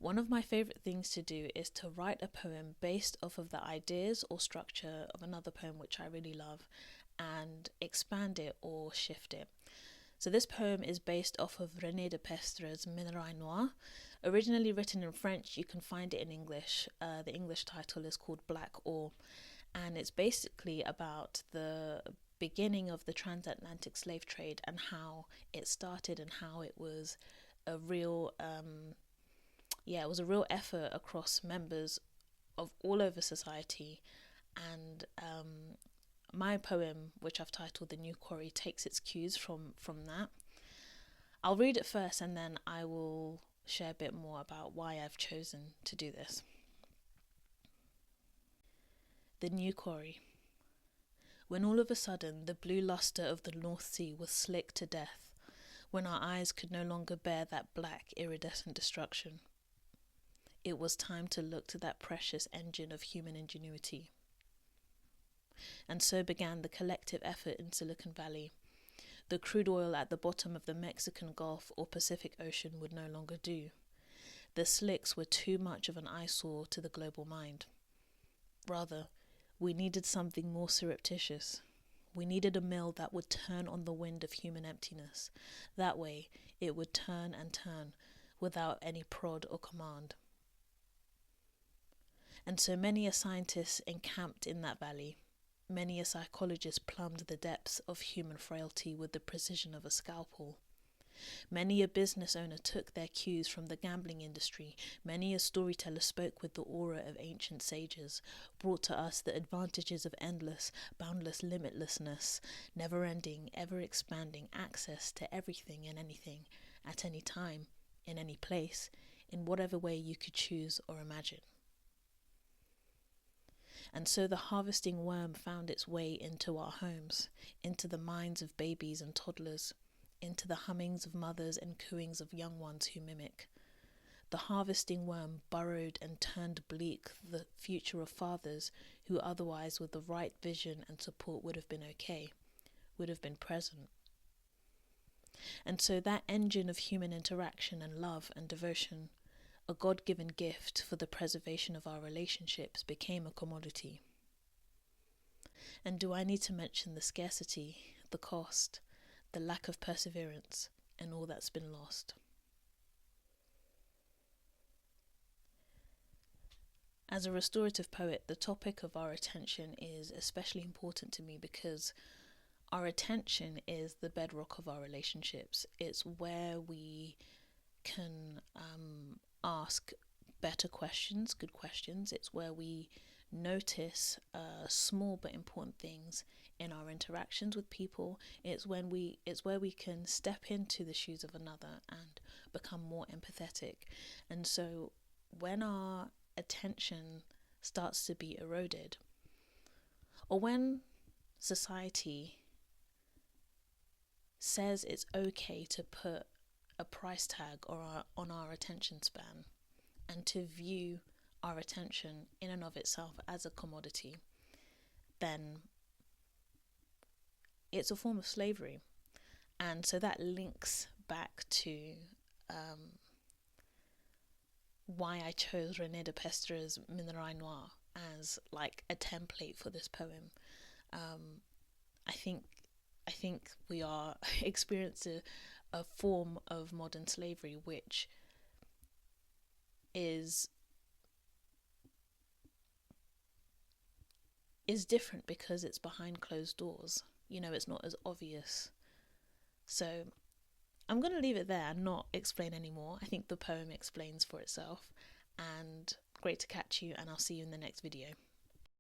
One of my favourite things to do is to write a poem based off of the ideas or structure of another poem which I really love and expand it or shift it. So this poem is based off of René de Pestre's Minerai Noir. Originally written in French, you can find it in English. The English title is called Black Ore, and it's basically about the beginning of the transatlantic slave trade and how it started and how it was a real it was a real effort across members of all over society. And my poem, which I've titled The New Quarry, takes its cues from that. I'll read it first and then I will share a bit more about why I've chosen to do this. The New Quarry. When all of a sudden the blue luster of the North Sea was slick to death, when our eyes could no longer bear that black, iridescent destruction, it was time to look to that precious engine of human ingenuity. And so began the collective effort in Silicon Valley. The crude oil at the bottom of the Mexican Gulf or Pacific Ocean would no longer do. The slicks were too much of an eyesore to the global mind. Rather, we needed something more surreptitious. We needed a mill that would turn on the wind of human emptiness. That way, it would turn and turn without any prod or command. And so many a scientist encamped in that valley. Many a psychologist plumbed the depths of human frailty with the precision of a scalpel. Many a business owner took their cues from the gambling industry. Many a storyteller spoke with the aura of ancient sages, brought to us the advantages of endless, boundless limitlessness, never-ending, ever-expanding access to everything and anything, at any time, in any place, in whatever way you could choose or imagine. And so the harvesting worm found its way into our homes, into the minds of babies and toddlers, into the hummings of mothers and cooings of young ones who mimic. The harvesting worm burrowed and turned bleak the future of fathers who otherwise with the right vision and support would have been okay, would have been present. And so that engine of human interaction and love and devotion, a God-given gift for the preservation of our relationships, became a commodity. And do I need to mention the scarcity, the cost, the lack of perseverance, and all that's been lost? As a restorative poet, the topic of our attention is especially important to me because our attention is the bedrock of our relationships. It's where we can ask better questions, good questions. It's where we notice small but important things in our interactions with people. It's where we can step into the shoes of another and become more empathetic. And so when our attention starts to be eroded, or when society says it's okay to put a price tag on our attention span and to view our attention in and of itself as a commodity, then it's a form of slavery. And so that links back to why I chose René de Pestre's Minerai Noir as like a template for this poem. I think we are experiencing a form of modern slavery which is different because it's behind closed doors. It's not as obvious. So I'm going to leave it there and not explain anymore. I think the poem explains for itself. And great to catch you, and I'll see you in the next video.